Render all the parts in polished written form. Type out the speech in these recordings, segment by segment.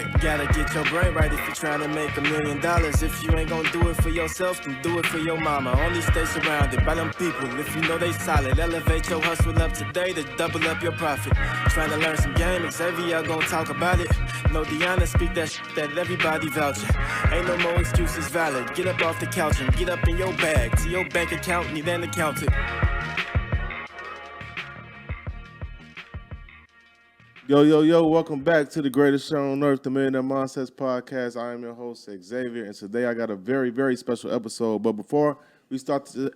You gotta get your brain right if you're trying to make $1 million. If you ain't gonna do it for yourself, then do it for your mama. Only stay surrounded by them people if you know they solid. Elevate your hustle up today to double up your profit. Trying to learn some game, Xavier gonna talk about it. No Deanna speak that that everybody vouching. Ain't no more excuses valid. Get up off the couch and get up in your bag. To your bank account, need an accountant. Yo, welcome back to the greatest show on earth, the Millionaire Mindsets Podcast. I am your host, Xavier, and today I got a very, very special episode. But before we start this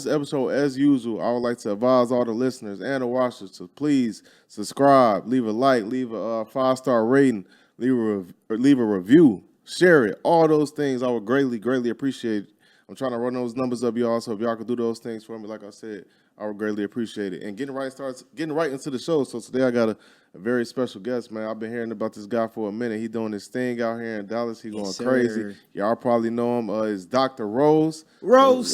episode, as usual, I would like to advise all the listeners and the watchers to please subscribe, leave a like, leave a 5-star rating, leave a review, share it. All those things I would greatly, greatly appreciate it. I'm trying to run those numbers up, y'all, so if y'all could do those things for me, like I said, I would greatly appreciate it. And getting right into the show. So today I got a very special guest, man. I've been hearing about this guy for a minute. He doing this thing out here in Dallas. He going crazy. Y'all probably know him. It's Dr. Rose. Rosie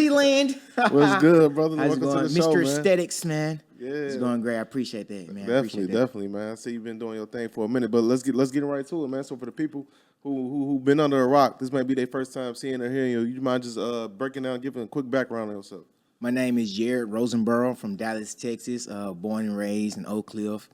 Land. What's good, brother? How's it going? To the show, Mr. man. Aesthetics, man. Yeah, it's going great. I appreciate that, man. Definitely, man. I see you've been doing your thing for a minute, but let's get right to it, man. So for the people who been under a rock, this might be their first time seeing or hearing you. You mind just breaking down, giving a quick background on yourself? My name is Jared Rosenborough from Dallas, Texas. Born and raised in Oak Cliff.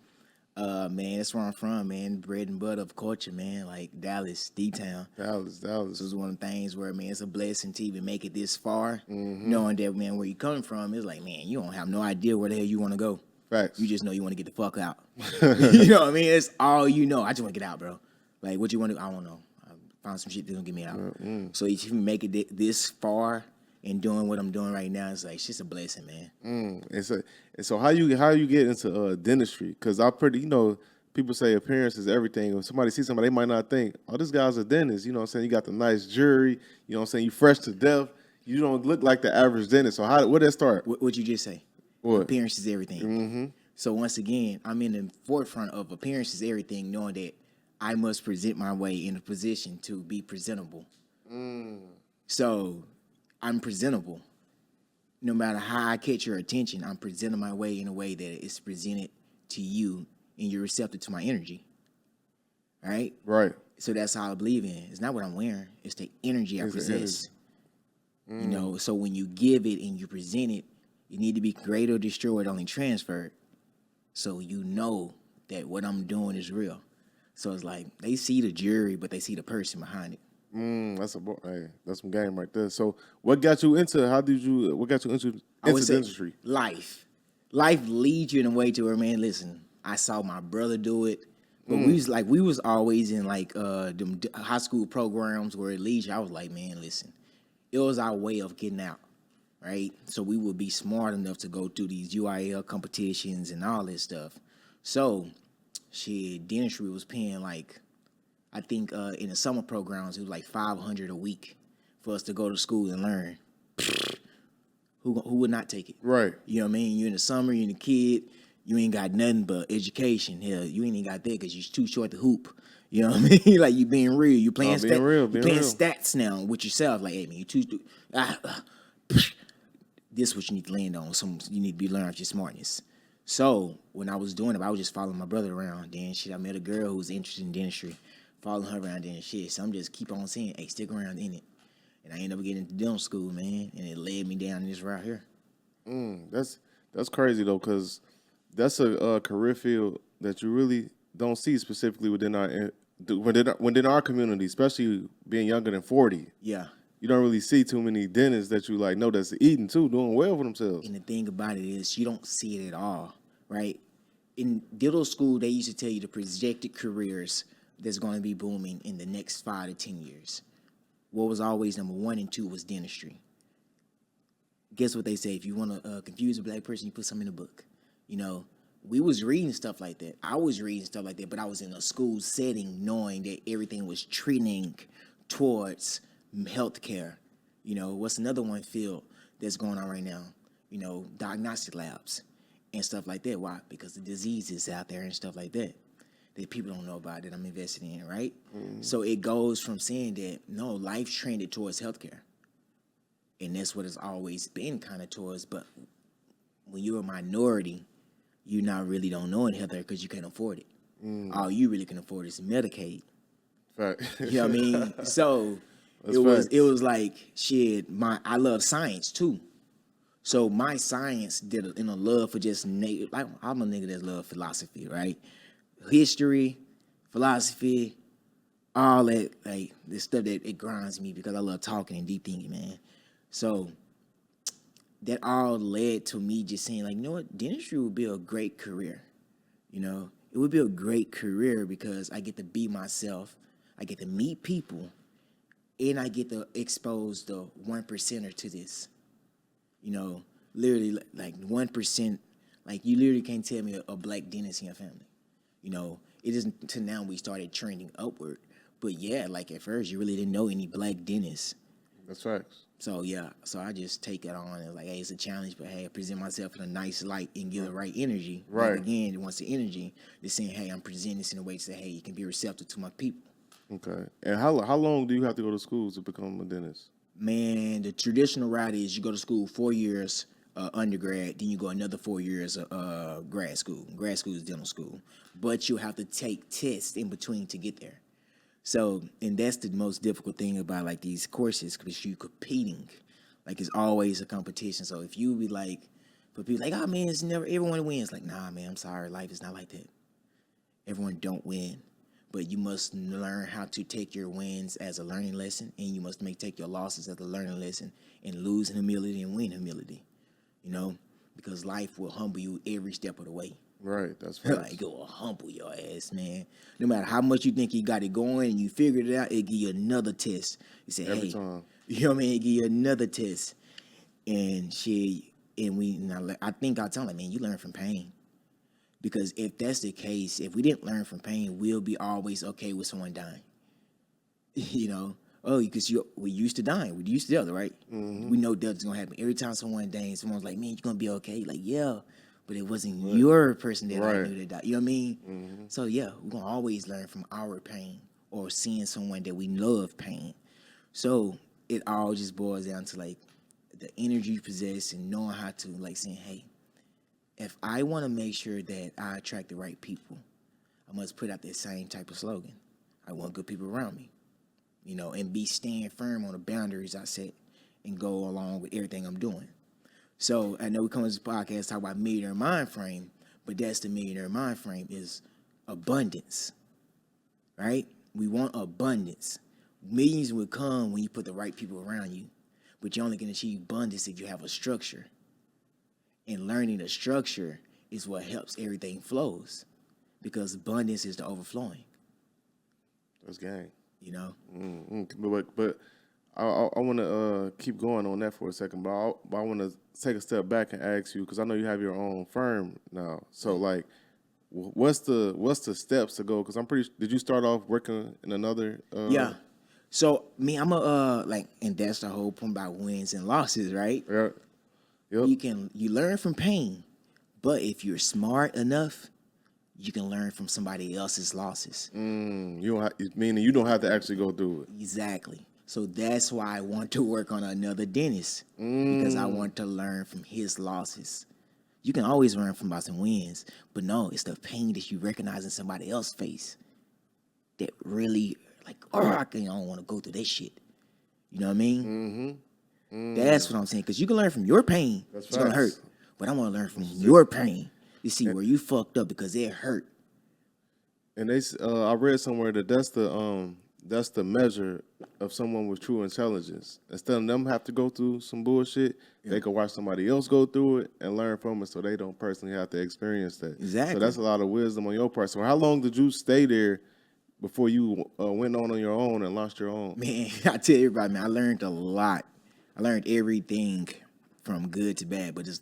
Man, that's where I'm from, man. Bread and butter of culture, man. Like Dallas, D-Town. Dallas. This is one of the things where, man, it's a blessing to even make it this far. Mm-hmm. Knowing that, man, where you coming from, it's like, man, you don't have no idea where the hell you want to go. Facts. You just know you want to get the fuck out. You know what I mean? It's all you know. I just want to get out, bro. Like, what you want to do? I don't know. I found some shit that's going to get me out. Mm-hmm. So if you make it this far and doing what I'm doing right now, it's like, it's just a blessing, man. And so how you get into dentistry? Because I people say appearance is everything. When somebody sees somebody, they might not think, oh, this guy's a dentist. You know what I'm saying? You got the nice jewelry. You know what I'm saying? You fresh to death. You don't look like the average dentist. So where did that start? What'd you just say? What? Appearance is everything. Mm-hmm. So once again, I'm in the forefront of appearance is everything, knowing that I must present my way in a position to be presentable. So I'm presentable. No matter how I catch your attention, I'm presenting my way in a way that it's presented to you and you're receptive to my energy. All right? Right. So that's how I believe in. It's not what I'm wearing. It's the energy I possess. You know, so when you give it and you present it, you need to be created or destroyed, only transferred. So you know that what I'm doing is real. So it's like they see the jury, but they see the person behind it. That's some game right there. So what got you into? What got you into dentistry? Life leads you in a way to where, man, listen, I saw my brother do it, but we was always in like them high school programs where it leads you. I was like, man, listen, it was our way of getting out, right? So we would be smart enough to go through these UIL competitions and all this stuff. So, dentistry was paying like, I think in the summer programs, it was like $500 a week for us to go to school and learn. Who would not take it? Right. You know what I mean? You're in the summer, you're a kid, you ain't got nothing but education. Hell, you ain't even got that because you're too short to hoop. You know what I mean? Like, you being real. You playing stats now with yourself. Like, hey, man, you too... This is what you need to land on. You need to be learning your smartness. So, when I was doing it, I was just following my brother around. Then, I met a girl who was interested in dentistry. Following her around there and shit. So I'm just keep on saying, hey, stick around in it. And I ended up getting into dental school, man. And it led me down this route here. That's crazy, though, because that's a career field that you really don't see specifically within our community, especially being younger than 40. Yeah. You don't really see too many dentists that you like know that's eating, too, doing well for themselves. And the thing about it is you don't see it at all, right? In dental school, they used to tell you the projected careers that's going to be booming in the next 5 to 10 years. What was always number 1 and 2 was dentistry. Guess what they say? If you want to confuse a black person, you put something in a book. You know, we was reading stuff like that. I was reading stuff like that, but I was in a school setting knowing that everything was trending towards healthcare. You know, what's another one field that's going on right now? You know, diagnostic labs and stuff like that. Why? Because the disease is out there and stuff like that. That people don't know about that I'm invested in, right? Mm-hmm. So it goes from saying that, no, life trended towards healthcare. And that's what it's always been kind of towards. But when you're a minority, you not really don't know any healthcare because you can't afford it. All you really can afford is Medicaid. Right. You know what I mean? So That's it was like shit. I love science too. So my science did in a love for just like I'm a nigga that love philosophy, right? History, philosophy, all that like this stuff that it grinds me because I love talking and deep thinking, man. So that all led to me just saying like, you know what, dentistry would be a great career. You know, it would be a great career because I get to be myself, I get to meet people, and I get to expose the 1%er to this. You know, literally like 1%, like you literally can't tell me a black dentist in your family. You know, it isn't until now we started trending upward. But yeah, like at first you really didn't know any black dentists. That's facts. So yeah, so I just take it on and like, hey, it's a challenge, but hey, I present myself in a nice light and give the right energy. Right. Like, again, once the energy, just saying, hey, I'm presenting this in a way to say, hey, you can be receptive to my people. Okay. And how long do you have to go to school to become a dentist? Man, the traditional route is you go to school 4 years undergrad, then you go another 4 years grad school. Grad school is dental school, but you have to take tests in between to get there. So, and that's the most difficult thing about like these courses because you're competing. Like it's always a competition. So if you be like, for people like, oh man, it's never everyone wins. Like, nah, man, I'm sorry, life is not like that. Everyone don't win, but you must learn how to take your wins as a learning lesson, and you must take your losses as a learning lesson, and lose in humility and win humility. You know, because life will humble you every step of the way. Right, that's right. Like, it will humble your ass, man. No matter how much you think you got it going and you figured it out, it give you another test. You say, Every hey, time. you know what I mean? It give you another test. And shit, I think I tell them, man, you learn from pain. Because if that's the case, if we didn't learn from pain, we'll be always okay with someone dying. You know? Oh, because we used to dying. We used to death, right? Mm-hmm. We know death is going to happen. Every time someone dies, someone's like, man, you're going to be okay. Like, yeah. But it wasn't your person that I knew that died. You know what I mean? Mm-hmm. So, yeah, we're going to always learn from our pain or seeing someone that we love pain. So, it all just boils down to, like, the energy you possess and knowing how to, like, saying, hey, if I want to make sure that I attract the right people, I must put out that same type of slogan. I want good people around me, you know, and stand firm on the boundaries I set and go along with everything I'm doing. So I know we come to this podcast talk about millionaire mind frame, but that's the millionaire mind frame is abundance, right? We want abundance. Millions will come when you put the right people around you, but you only can achieve abundance if you have a structure. And learning the structure is what helps everything flows, because abundance is the overflowing. That's gang. You know? Mm-hmm. But I want to keep going on that for a second, but I want to take a step back and ask you, because I know you have your own firm now. So, like, what's the steps to go? Because did you start off working in another? Yeah. So, I'm and that's the whole point about wins and losses, right? Yeah. Yep. You learn from pain, but if you're smart enough, you can learn from somebody else's losses. Meaning you don't have to actually go through it. Exactly. So that's why I want to work on another dentist, because I want to learn from his losses. You can always learn from some wins, but no, it's the pain that you recognize in somebody else's face that really, like, I don't want to go through that shit. You know what I mean? That's what I'm saying, because you can learn from your pain. It's going to hurt, but I want to learn from your pain to see where you fucked up because it hurt. And I read somewhere that that's the measure of someone with true intelligence. Instead of them have to go through some bullshit, they can watch somebody else go through it and learn from it, so they don't personally have to experience that. Exactly. So that's a lot of wisdom on your part. So how long did you stay there before you went on your own and launched your own? Man, I tell everybody, man, I learned a lot. I learned everything from good to bad, but it's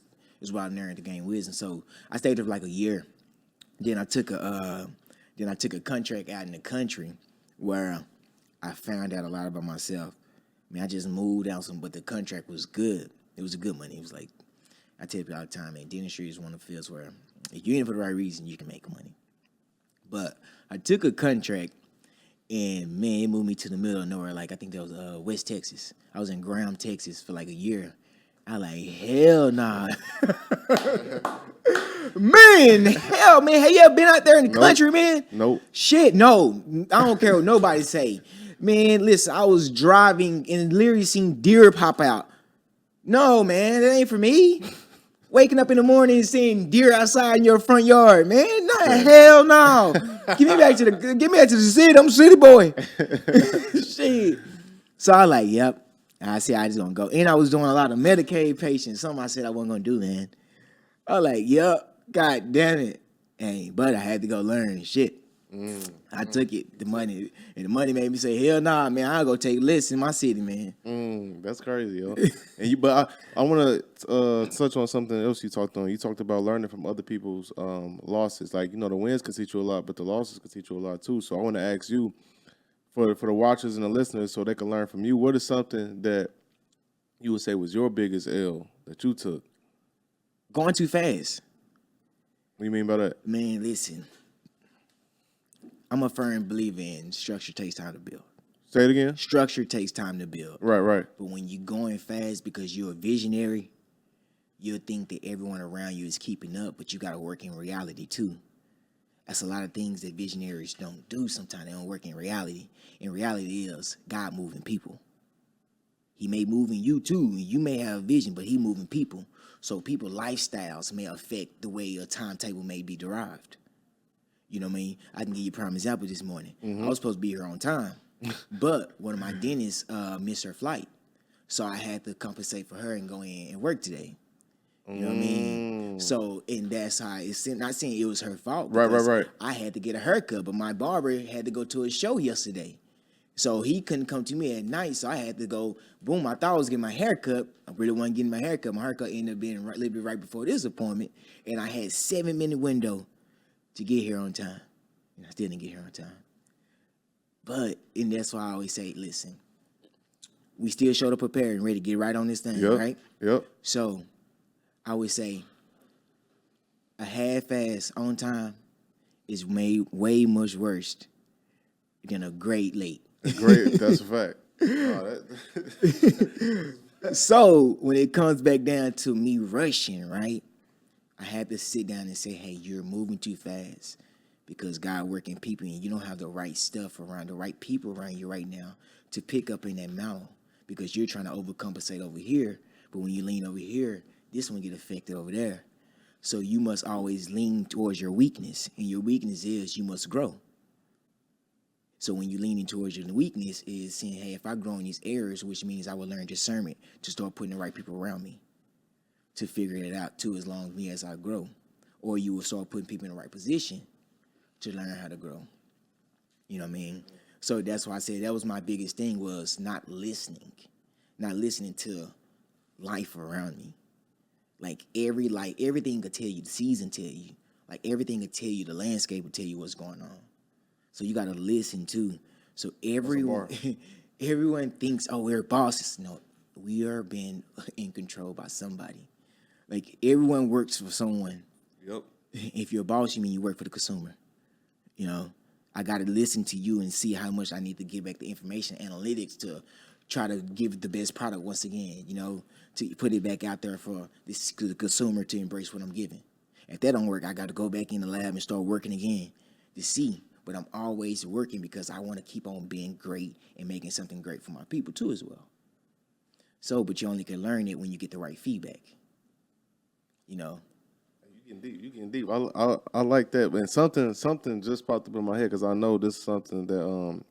what I learned to gain wisdom. So I stayed there for like a year. Then I took a contract out in the country where I found out a lot about myself. I mean, I just moved out but the contract was good. It was a good money. It was like, I tell people all the time, man, dentistry is one of the fields where if you're in it for the right reason, you can make money. But I took a contract, and man, it moved me to the middle of nowhere. Like, I think that was West Texas. I was in Graham, Texas for like a year. I like, hell nah. Man, hell, man, have you ever been out there in the country, man? Nope. Shit, no. I don't care what nobody say. Man, listen, I was driving and literally seen deer pop out. No, man, that ain't for me. Waking up in the morning and seeing deer outside in your front yard, man. Nah, hell no. Get me back to the city. I'm a city boy. Shit. So I like, yep. I said I just gonna go. And I was doing a lot of Medicaid patients. Something I said I wasn't gonna do, man. I was like, yep, god damn it. Hey, but I had to go learn shit. I took it, the money, and the money made me say, hell nah, man, I'll go take lists in my city, man. That's crazy, yo. But I want to touch on something else you talked on. You talked about learning from other people's losses. Like, the wins can teach you a lot, but the losses can teach you a lot too. So I want to ask you, for the watchers and the listeners, so they can learn from you, what is something that you would say was your biggest L that you took? Going too fast. What do you mean by that? Man, listen. I'm a firm believer in structure takes time to build. Say it again. Structure takes time to build. Right. But when you're going fast because you're a visionary, you'll think that everyone around you is keeping up, but you got to work in reality too. That's a lot of things that visionaries don't do sometimes. They don't work in reality. And reality is God moving people. He may move in you too. You may have a vision, but he moving people. So people's lifestyles may affect the way a timetable may be derived. You know what I mean? I can give you a prime example this morning. I was supposed to be here on time, but one of my dentists missed her flight. So I had to compensate for her and go in and work today. You know what I mean? So, and that's how it's not saying it was her fault. Right. I had to get a haircut, but my barber had to go to a show yesterday. So he couldn't come to me at night, so I had to go, boom, I thought I was getting my haircut. I really wasn't getting my haircut. My haircut ended up being a little bit right before this appointment, and I had 7-minute window to get here on time. And I still didn't get here on time. But, and that's why I always say, listen, we still showed up prepared and ready to get right on this thing, right? Yep. So, I would say a half-ass on time is made way much worse than a great late. Great, that's a fact. So, when it comes back down to me rushing, right? I had to sit down and say, hey, you're moving too fast because God working people and you don't have the right stuff around, the right people around you right now to pick up in that mountain because you're trying to overcompensate over here. But when you lean over here, this one get affected over there. So you must always lean towards your weakness. And your weakness is you must grow. So when you leaning towards your weakness is saying, hey, if I grow in these areas, which means I will learn discernment to start putting the right people around me to figure it out too, as long as I grow. Or you will start putting people in the right position to learn how to grow. You know what I mean? So that's why I said that was my biggest thing was not listening to life around me. Like everything could tell you, the season tell you, like everything could tell you, the landscape will tell you what's going on. So you got to listen too. So everyone thinks, oh, we're bosses. No, we are being in control by somebody. Like everyone works for someone. Yep. If you're a boss, you mean you work for the consumer. You know, I got to listen to you and see how much I need to give back the information analytics to try to give the best product once again, you know, to put it back out there for the consumer to embrace what I'm giving. If that don't work, I got to go back in the lab and start working again to see. But I'm always working because I want to keep on being great and making something great for my people too as well. So, but you only can learn it when you get the right feedback. You know. You getting deep. I like that. And something just popped up in my head because I know this is something that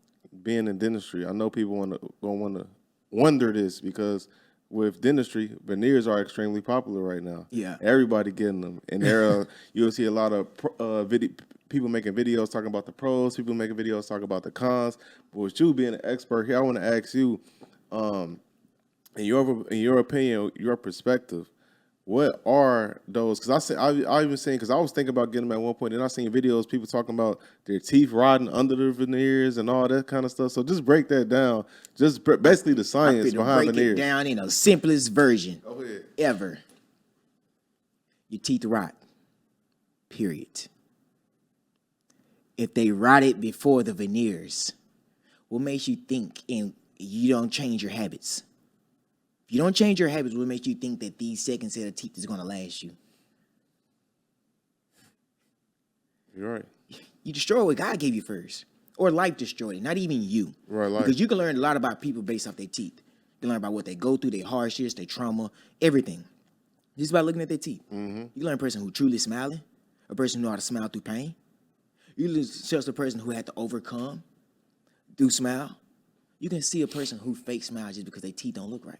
being in dentistry, I know people want to wonder this because with dentistry, veneers are extremely popular right now. Yeah, everybody getting them, and you'll see a lot of people making videos talking about the pros, people making videos talking about the cons. But with you being an expert here, I want to ask you, in your opinion, your perspective, what are those? Because I even seen, because I was thinking about getting them at one point, and I seen videos people talking about their teeth rotting under the veneers and all that kind of stuff. So just break that down. Just basically the science behind veneers. Break it down in the simplest version Go ahead. ever. Your teeth rot. Period. If they rotted before the veneers, what makes you think and you don't change your habits? If you don't change your habits, what makes you think that these second set of teeth is going to last you? You're right. You destroy what God gave you first. Or life destroyed it, not even you. Right, life. Because you can learn a lot about people based off their teeth. You can learn about what they go through, their hardships, their trauma, everything. Just by looking at their teeth. Mm-hmm. You learn a person who truly smiling, a person who know how to smile through pain. You just a person who had to overcome through smile. You can see a person who fake smiles just because their teeth don't look right.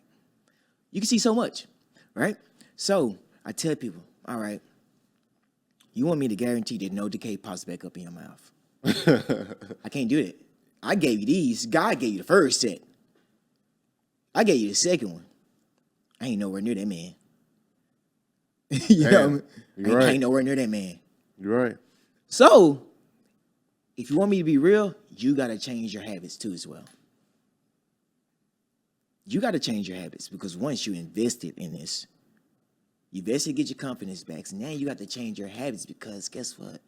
You can see so much, right? So I tell people, all right, you want me to guarantee that no decay pops back up in your mouth. I can't do it. I gave you these. God gave you the first set. I gave you the second one. I ain't nowhere near that man. You know what I mean? I ain't nowhere near that man. You're right. So, if you want me to be real, you got to change your habits too as well. You got to change your habits because once you invested in this, you invested to get your confidence back. So now you got to change your habits because guess what?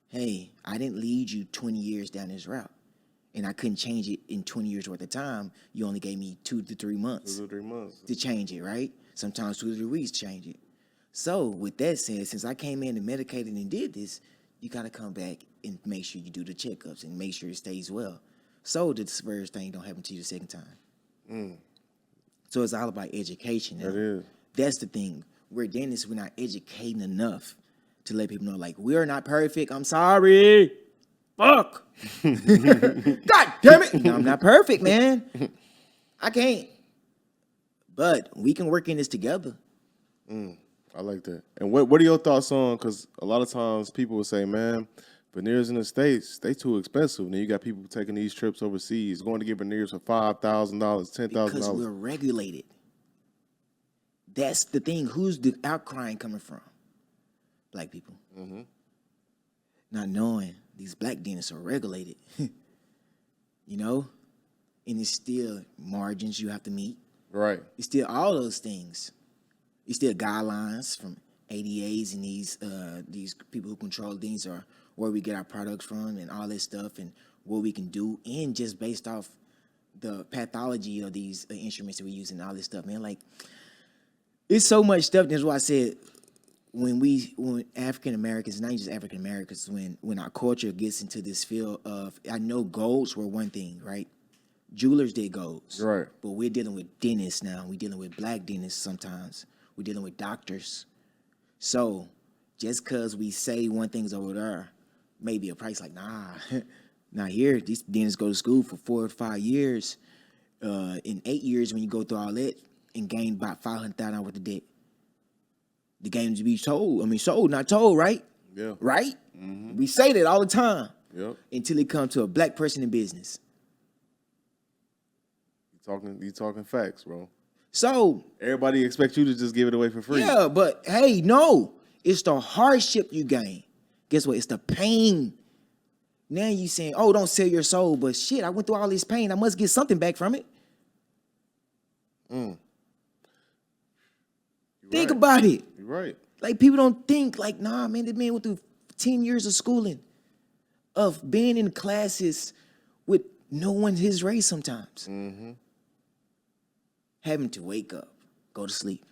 Hey, I didn't lead you 20 years down this route. And I couldn't change it in 20 years worth of time. You only gave me 2 to 3 months. 2 to 3 months. To change it, right? Sometimes 2 to 3 weeks to change it. So with that said, since I came in and medicated and did this, you got to come back and make sure you do the checkups and make sure it stays well. So the first thing don't happen to you the second time. So it's all about education. Now. That is. That's the thing. We're dentists, we're not educating enough to let people know, like, we're not perfect. I'm sorry. Fuck. God damn it. No, I'm not perfect, man. I can't. But we can work in this together. I like that. And what are your thoughts on, because a lot of times people will say, man, veneers in the States, they too expensive. And then you got people taking these trips overseas, going to get veneers for $5,000, $10,000. Because we're regulated. That's the thing. Who's the outcrying coming from? Black people. Not knowing these black dentists are regulated. You know? And it's still margins you have to meet. Right. It's still all those things. It's still guidelines from ADAs and these people who control things, or where we get our products from and all this stuff and what we can do, and just based off the pathology of these instruments that we use and all this stuff, man. Like, it's so much stuff. That's why I said when African Americans, not just African Americans, when our culture gets into this field of, I know golds were one thing, right? Jewelers did golds. Right. But we're dealing with dentists now. We're dealing with black dentists sometimes. We're dealing with doctors. So just because we say one thing's over there, maybe a price like, nah, not here. These dentists go to school for 4 or 5 years. In 8 years, when you go through all that and gain about $500,000 worth of debt, the game to be sold, not told, right? Yeah. Right? We say that all the time. Yep. Until it comes to a black person in business. You talking facts, bro. So Everybody expects you to just give it away for free. yeah, but hey, no. It's the hardship you gain. Guess what? It's the pain. Now you saying, oh, don't sell your soul. But shit, I went through all this pain. I must get something back from it. Think about it. You're right. Like, people don't think, like, nah, man, this man went through 10 years of schooling, of being in classes with no one his race sometimes. Having to wake up, go to sleep,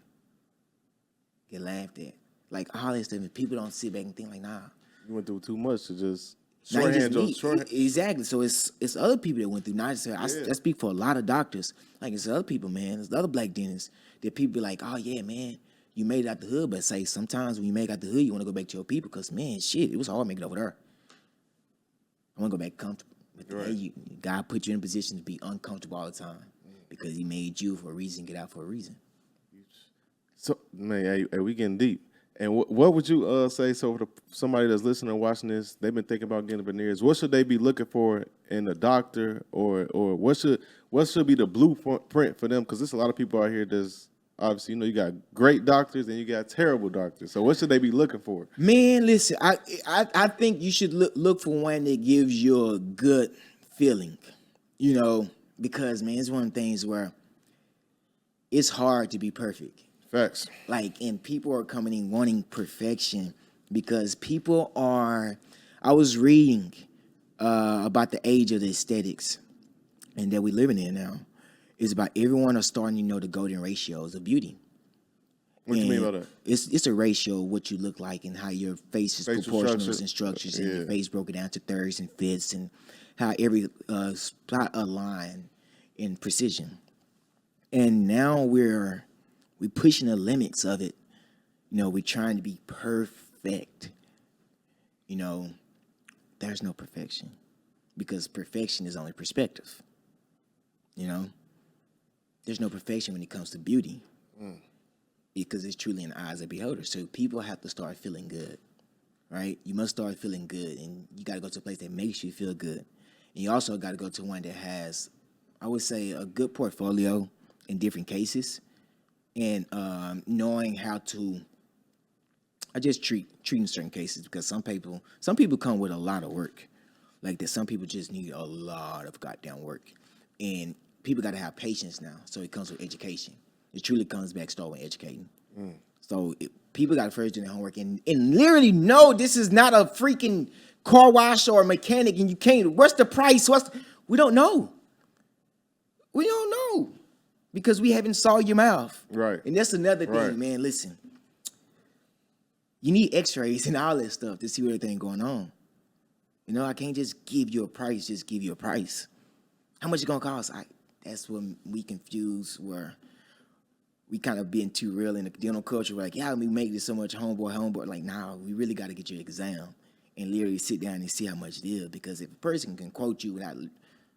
get laughed at. Like, all this stuff. People don't sit back and think, like, nah. You went through too much to just Not just me. shorthand. Exactly. So it's other people that went through. Not just I speak for a lot of doctors. Like, it's other people, man. It's the other black dentists that people be like, oh yeah, man, you made it out the hood. But say sometimes when you make it out the hood, you want to go back to your people because, man, shit, it was hard making it over there. I want to go back comfortable. But hey, God put you in a position to be uncomfortable all the time because He made you for a reason. Get out for a reason. So, man, hey, we getting deep. And what would you say, so for somebody that's listening and watching this, they've been thinking about getting veneers, what should they be looking for in a doctor, or what should be the blueprint for them? Because there's a lot of people out here that's, obviously, you got great doctors and you got terrible doctors. So what should they be looking for? Man, listen, I think you should look for one that gives you a good feeling, because, man, it's one of the things where it's hard to be perfect. Facts. Like, and people are coming in wanting perfection because people are, I was reading about the age of the aesthetics and that we're living in now. It's about everyone are starting to know the golden ratios of beauty. What do you mean by that? It's a ratio of what you look like and how your face is Facial proportional structure. and structures, and Yeah. your face broken down to thirds and fifths, and how every spot align in precision. And now we're pushing the limits of it. You know, we're trying to be perfect. You know, there's no perfection, because perfection is only perspective. You know, there's no perfection when it comes to beauty, because it's truly in the eyes of the beholder. So people have to start feeling good, right? You must start feeling good, and you got to go to a place that makes you feel good. And you also got to go to one that has, I would say, a good portfolio in different cases, and knowing how to, I just treating certain cases, because some people come with a lot of work, like that. Some people just need a lot of goddamn work, and people got to have patience now. So it comes with education. It truly comes back start with educating. So people got to first do their homework and literally know this is not a freaking car wash or a mechanic, and you can't. What's the price? We don't know. We don't know, because we haven't saw your mouth. Right. And that's another thing, Right. man. Listen, you need X-rays and all that stuff to see what everything going on. You know, I can't just give you a price. Just give you a price. How much it gonna cost? That's when we confuse, where we kind of being too real in the dental culture. We're like, yeah, we make this so much homeboy. Like, nah, we really got to get your exam and literally sit down and see how much it is. Because if a person can quote you without at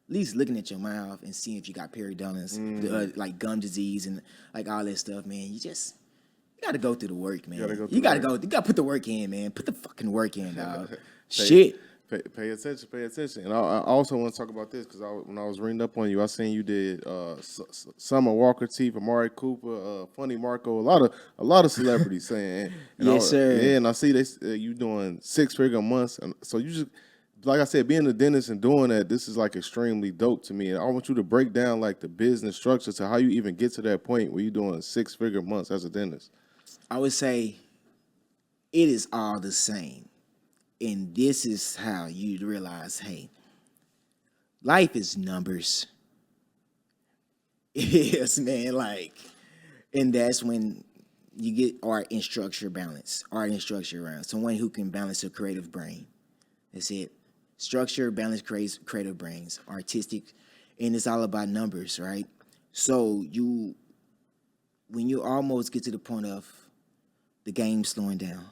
least looking at your mouth and seeing if you got periodontits, like gum disease and like all that stuff, man, you got to go through the work, man. You got to put the work in, man. Put the fucking work in, dog. Shit. Pay attention. And I also want to talk about this, because when I was reading up on you, I seen you did Summer Walker teeth, Amari Cooper, Funny Marco, a lot of celebrities saying. Yes, sir. Yeah, and I see you doing 6-figure months, and so you just, like I said, being a dentist and doing that, this is like extremely dope to me. And I want you to break down like the business structure to how you even get to that point where you're doing 6-figure months as a dentist. I would say it is all the same. And this is how you realize, hey, life is numbers. It is, man. Like, and that's when you get art and structure balance. Art and structure around someone who can balance a creative brain. That's it. Structure, balance, creative brains, artistic, and it's all about numbers, right? So when you almost get to the point of the game slowing down,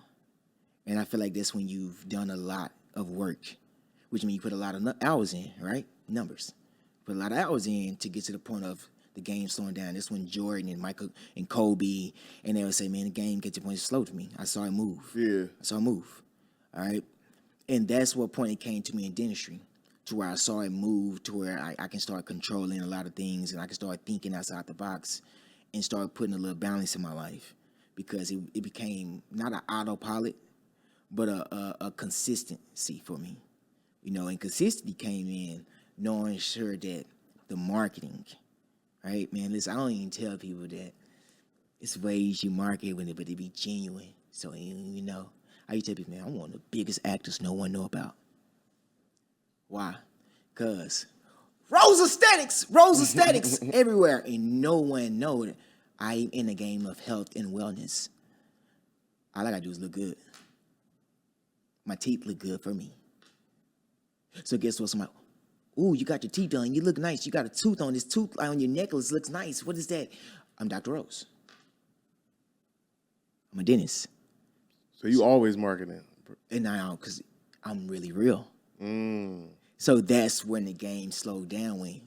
and I feel like that's when you've done a lot of work, which means you put a lot of hours in, right? Numbers. Put a lot of hours in to get to the point of the game slowing down. That's when Jordan and Michael and Kobe, and they would say, man, the game gets to the point it's slow to me. I saw it move. Yeah. I saw it move. All right? And that's what point it came to me in dentistry, to where I saw it move, to where I can start controlling a lot of things, and I can start thinking outside the box and start putting a little balance in my life, because it became not an autopilot, but a consistency for me. You know, and consistency came in knowing sure that the marketing, right, man, listen, I don't even tell people that it's ways you market with it, but it be genuine. So, you know, I used to tell people, man, I'm one of the biggest actors no one know about. Why? Because Rose aesthetics everywhere, and no one know that I'm in the game of health and wellness. All I gotta do is look good. My teeth look good for me. So guess what? Somebody, ooh, you got your teeth done. You look nice. You got a tooth on. This tooth on your necklace looks nice. What is that? I'm Dr. Rose. I'm a dentist. So you always marketing. And now, because I'm really real. So that's when the game slowed down. Wait,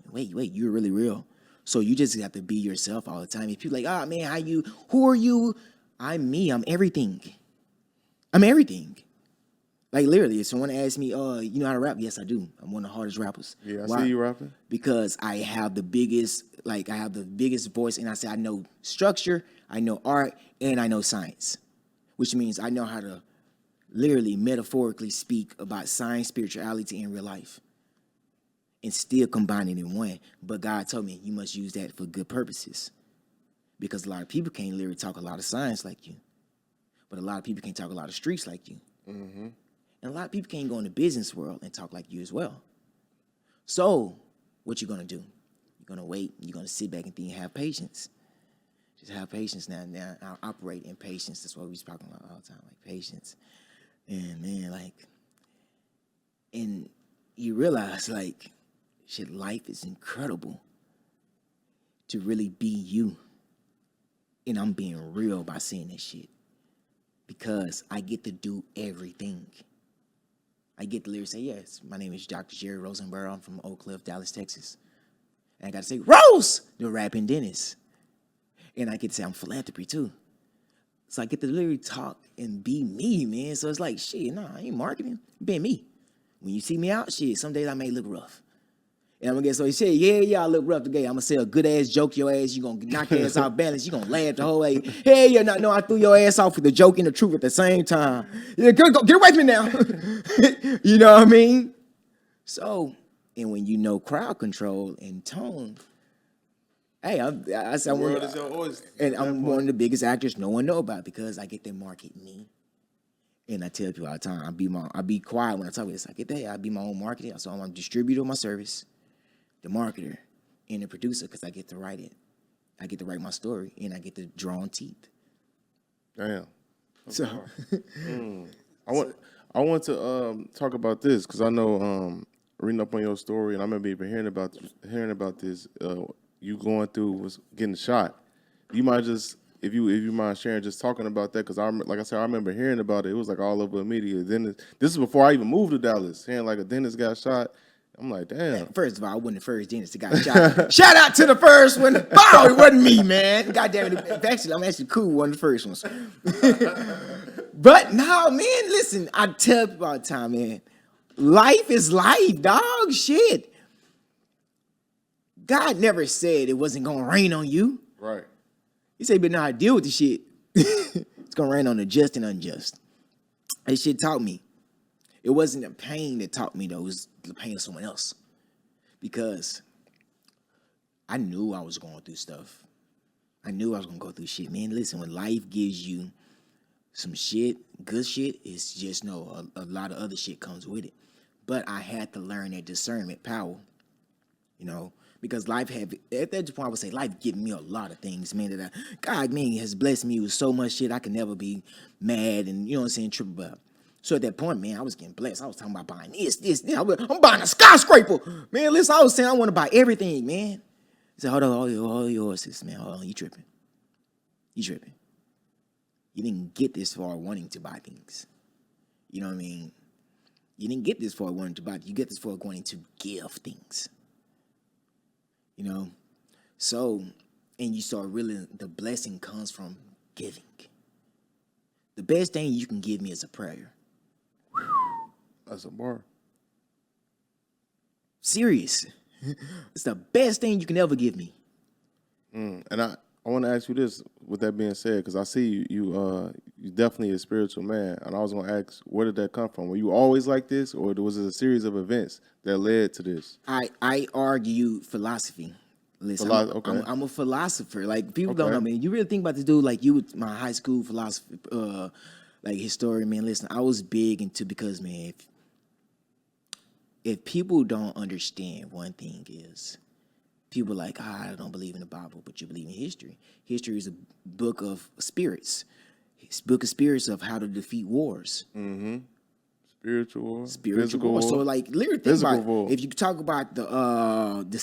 you're really real. So you just have to be yourself all the time. If people like, oh man, who are you? I'm me. I'm everything. Like literally, if someone asks me, you know how to rap? Yes, I do. I'm one of the hardest rappers. Yeah, I see you rapping. Because I have the biggest voice, and I say I know structure, I know art, and I know science. Which means I know how to literally metaphorically speak about science, spirituality, and real life, and still combine it in one. But God told me you must use that for good purposes, because a lot of people can't literally talk a lot of science like you, but a lot of people can't talk a lot of streets like you. Mm-hmm. And a lot of people can't go in the business world and talk like you as well. So what you're going to do? You're going to wait. You're going to sit back and think and have patience. Just have patience now. Now I operate in patience. That's what we talking about all the time, like patience. And man, like, and you realize like, shit, life is incredible to really be you. And I'm being real by saying that shit because I get to do everything. I get to literally say, yes, my name is Dr. Jerry Rosenberg. I'm from Oak Cliff, Dallas, Texas. And I got to say, Rose, the rapping dentist. And I get to say I'm philanthropy too. So I get to literally talk and be me, man. So it's like, shit, nah, I ain't marketing. Being me. When you see me out, shit, some days I may look rough. And I'm gonna get so shit, yeah, I look rough today. I'm gonna say a good ass joke your ass, you gonna knock your ass off balance, you gonna laugh the whole way. Hey, you're not, no, I threw your ass off with the joke and the truth at the same time. Yeah, go, get away from me now. You know what I mean? So, and when you know crowd control and tone, hey, I said, and I'm one of the biggest actors no one know about because I get to market me. And I tell people all the time, I be quiet when I talk about this. I get that, I be my own marketer. So I'm a distributor of my service, the marketer, and the producer because I get to write it. I get to write my story, and I get to draw on teeth. Damn. So, I want to talk about this because I know reading up on your story, and I remember even hearing about this. You going through was getting shot. You might just, if you mind sharing, just talking about that because like I said, I remember hearing about it. It was like all over the media. Then this is before I even moved to Dallas. Hearing like a dentist got shot. I'm like, damn. First of all, I wasn't the first dentist that got shot. Shout out to the first one. Wow, it wasn't me, man. God damn it. Actually, I'm actually cool, one of the first ones. But no, man, listen, I tell people all the time, man. Life is life, dog. Shit. God never said it wasn't gonna rain on you. Right. He said, but now I deal with the shit. It's gonna rain on the just and unjust. That shit taught me. It wasn't the pain that taught me, though. It was the pain of someone else. Because I knew I was going through stuff. I knew I was going to go through shit. Man, listen, when life gives you some shit, good shit, it's just a lot of other shit comes with it. But I had to learn that discernment power, you know, because life had, at that point, I would say life given me a lot of things, man, that God, man, has blessed me with so much shit I can never be mad and, you know what I'm saying, triple about. So at that point, man, I was getting blessed. I was talking about buying this. I'm buying a skyscraper. Man, listen, I was saying I want to buy everything, man. He said, hold on, all yours, sis, man. Hold on, you tripping. You didn't get this far wanting to buy things. You know what I mean? You didn't get this far wanting to buy. You get this far wanting to give things. You know? So, and you saw really the blessing comes from giving. The best thing you can give me is a prayer. That's a bar. Serious. It's the best thing you can ever give me. And I want to ask you this, with that being said, because I see you definitely a spiritual man, and I was going to ask, where did that come from? Were you always like this, or was it a series of events that led to this? I argue philosophy. Listen, I'm a philosopher. Like, people don't know, man. You really think about this dude, like you, my high school philosophy, like historian, man. Listen, I was big into, because, man, if people don't understand, one thing is, people like, I don't believe in the Bible, but you believe in history. History is a book of spirits. It's a book of spirits of how to defeat wars. Mm-hmm. Spiritual war. So, like, literally think about war. If you talk about the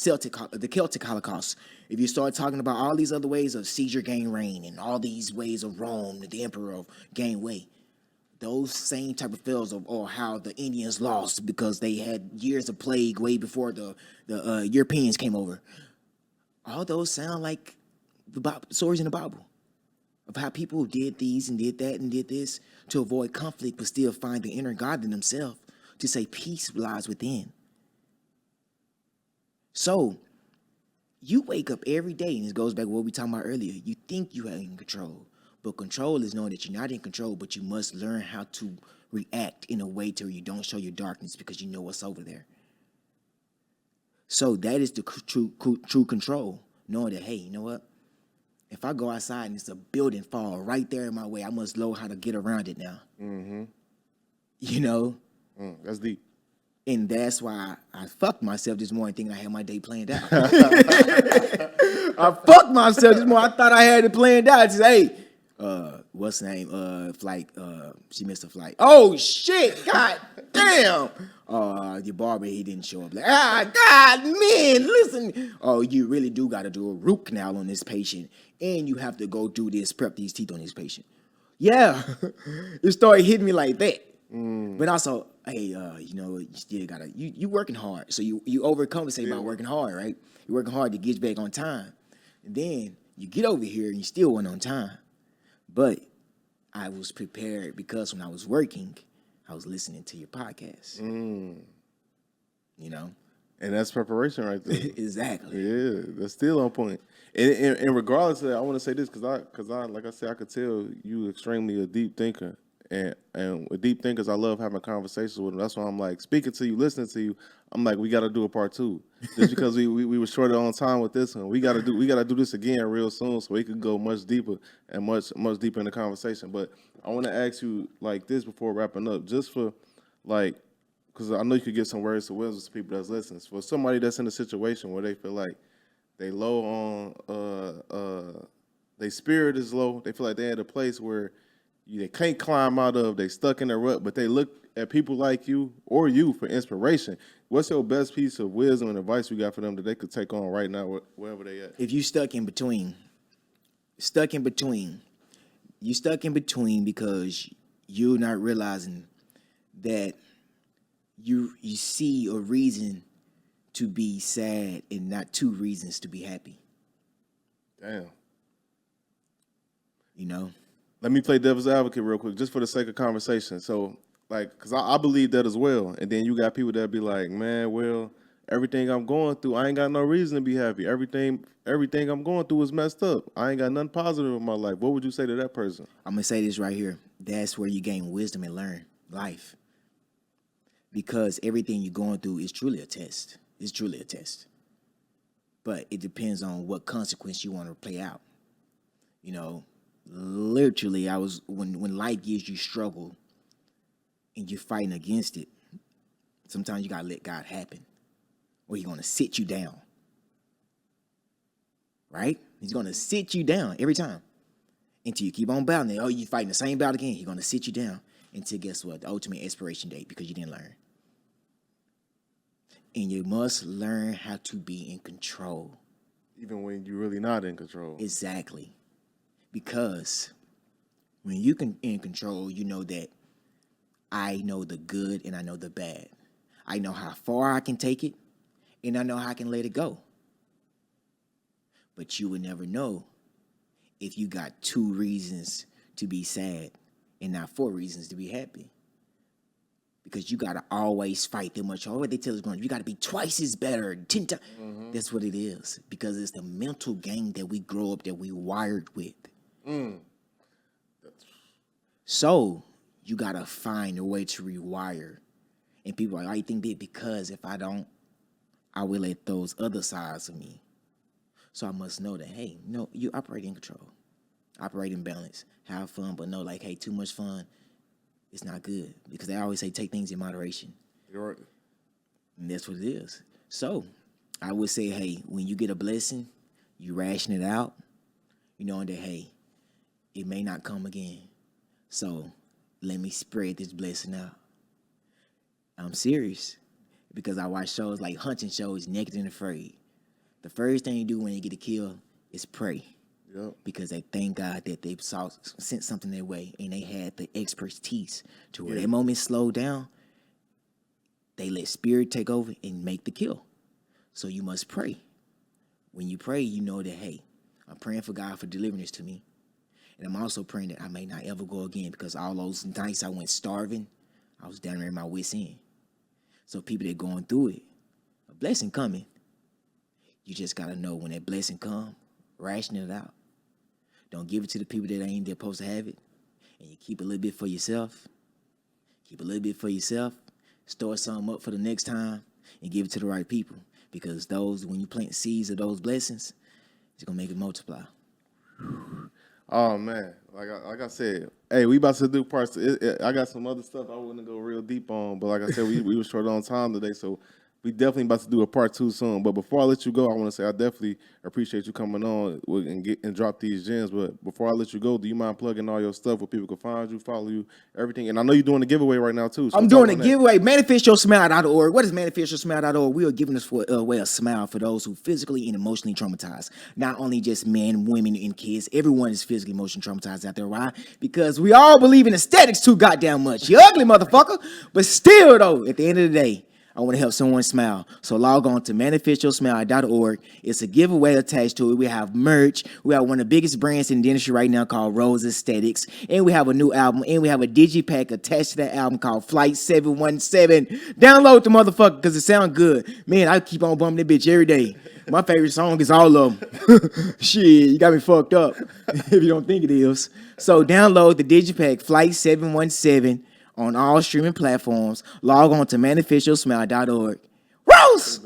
Celtic Holocaust, if you start talking about all these other ways of Caesar gained reign and all these ways of Rome, the emperor gained weight, those same type of fails or how the Indians lost because they had years of plague way before the Europeans came over. All those sound like the Bible, stories in the Bible of how people did these and did that and did this to avoid conflict but still find the inner God in themselves to say peace lies within. So you wake up every day, and it goes back to what we talked about earlier. You think you are in control. But control is knowing that you're not in control, but you must learn how to react in a way to where you don't show your darkness because you know what's over there. So that is the true control, knowing that, hey, you know what? If I go outside and it's a building fall right there in my way, I must know how to get around it now. Mm-hmm. You know? That's deep. And that's why I fucked myself this morning thinking I had my day planned out. I fucked myself this morning. I thought I had it planned out. I said, hey, what's the name? Flight. She missed a flight. Oh shit! God damn. Your barber, he didn't show up. Like, God, man, listen. Oh, you really do got to do a root canal on this patient, and you have to go do this, prep these teeth on this patient. Yeah, it started hitting me like that. But also, hey, you still gotta you working hard, so you overcompensate by working hard, right? You're working hard to get back on time, and then you get over here and you still weren't on time. But I was prepared because when I was working, I was listening to your podcast. You know, And that's preparation right there. exactly. Yeah, that's still on point. And regardless of that, I want to say this because I like I said, I could tell you extremely a deep thinker. And with deep thinkers, I love having conversations with them. That's why I'm like speaking to you, listening to you. I'm like, we got to do a part 2, just because we were short on time with this one. We got to do this again real soon, so we could go much deeper and much deeper in the conversation. But I want to ask you like this before wrapping up, just for like, because I know you could get some words of wisdom to people that's listening. For somebody that's in a situation where they feel like they low on their spirit is low, they feel like they're at a place where they can't climb out of, they stuck in their rut, but they look at people like you or you for inspiration. What's your best piece of wisdom and advice you got for them that they could take on right now, wherever they at? If you stuck in between because you're not realizing that you see a reason to be sad and not 2 reasons to be happy. Damn. You know? Let me play devil's advocate real quick, just for the sake of conversation. So, like, because I believe that as well. And then you got people that be like, man, well, everything I'm going through, I ain't got no reason to be happy. Everything I'm going through is messed up. I ain't got nothing positive in my life. What would you say to that person? I'm going to say this right here. That's where you gain wisdom and learn life. Because everything you're going through is truly a test. It's truly a test. But it depends on what consequence you want to play out. You know, literally, when life gives you struggle and you're fighting against it, sometimes you gotta let God happen, or He's gonna sit you down. Right? He's gonna sit you down every time until you keep on battling. Oh, you fighting the same battle again. He's gonna sit you down until, guess what? The ultimate expiration date, because you didn't learn. And you must learn how to be in control. Even when you're really not in control. Exactly. Because when you can in control, you know that I know the good and I know the bad. I know how far I can take it, and I know how I can let it go. But you would never know if you got 2 reasons to be sad and not 4 reasons to be happy. Because you gotta always fight that much. What they tell us, you gotta be twice as better, 10 times. Mm-hmm. That's what it is. Because it's the mental game that we grow up, that we wired with. So you gotta find a way to rewire. And people are like, I think that because if I don't, I will let those other sides of me. So I must know that, hey, no, you operate in control. Operate in balance. Have fun, but know, like, hey, too much fun, it's not good. Because they always say take things in moderation. You're right. And that's what it is. So I would say, hey, when you get a blessing, you ration it out, you knowing that, hey, it may not come again. So let me spread this blessing out. I'm serious. Because I watch shows like hunting shows, Naked and Afraid. The first thing you do when you get a kill is pray. Yep. Because they thank God that they sent something their way and they had the expertise to where that moment slowed down. They let spirit take over and make the kill. So you must pray. When you pray, you know that, hey, I'm praying for God for delivering this to me. And I'm also praying that I may not ever go again, because all those nights I went starving, I was down there in my wits' end. So people that are going through it, a blessing coming. You just got to know when that blessing come, ration it out. Don't give it to the people that ain't supposed to have it. And you keep a little bit for yourself. Keep a little bit for yourself. Store something up for the next time and give it to the right people. Because those, when you plant seeds of those blessings, it's going to make it multiply. Oh man, like I said, Hey, we about to do parts. I got some other stuff I wouldn't go real deep on, but like I said, we were short on time today, so we definitely about to do a part 2 soon. But before I let you go, I want to say I definitely appreciate you coming on and drop these gems. But before I let you go, do you mind plugging all your stuff where people can find you, follow you, everything? And I know you're doing a giveaway right now too. So I'm doing a giveaway. ManifestYourSmile.org. What is ManifestYourSmile.org? We are giving us away a smile for those who physically and emotionally traumatized. Not only just men, women, and kids. Everyone is physically, emotionally traumatized out there. Why? Because we all believe in aesthetics too goddamn much. You ugly motherfucker. But still, though, at the end of the day, I want to help someone smile. So log on to ManifestYourSmile.org. It's a giveaway attached to it. We have merch. We have one of the biggest brands in the industry right now called Rose Aesthetics. And we have a new album. And we have a digipack attached to that album called Flight 717. Download the motherfucker because it sounds good. Man, I keep on bumping that bitch every day. My favorite song is all of them. Shit, you got me fucked up if you don't think it is. So download the digipack Flight 717 on all streaming platforms. Log on to ManifestYourSmile.org. Rose!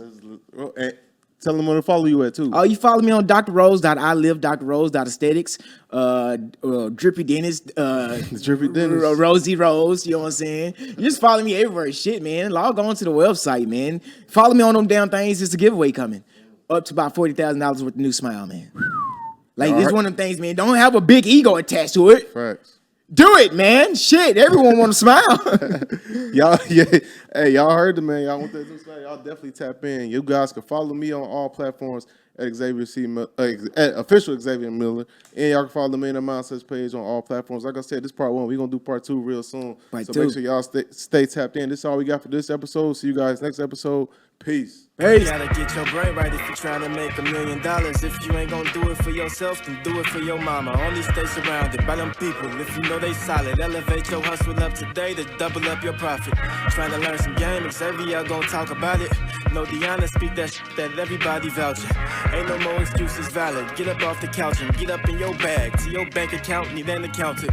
Tell them where to follow you at too. Oh, you follow me on drrose.ilive, drrose.aesthetics, Drippy Dentist, Drippy Dentist, Rosie Rose, you know what I'm saying? You just follow me everywhere. Shit, man. Log on to the website, man. Follow me on them damn things. It's a giveaway coming. Up to about $40,000 worth of new smile, man. Like, it's one of them things, man. Don't have a big ego attached to it. Facts. Do it, man. Shit, everyone want to smile. Y'all, yeah. Hey, y'all heard the man. Y'all want that to smile? Y'all definitely tap in. You guys can follow me on all platforms at at official Xavier Miller, and y'all can follow the Man of Mindsets page on all platforms. Like I said, this part 1. We're gonna do part 2 real soon. Make sure y'all stay tapped in. This is all we got for this episode. See you guys next episode. Peace. You gotta get your brain right if you're trying to make $1 million. If you ain't gonna do it for yourself, then do it for your mama. Only stay surrounded by them people if you know they solid. Elevate your hustle up today to double up your profit. Trying to learn some game, Xavier gonna talk about it. No Deanna, speak that that everybody vouching. Ain't no more excuses valid. Get up off the couch and get up in your bag. To your bank account, need an accountant.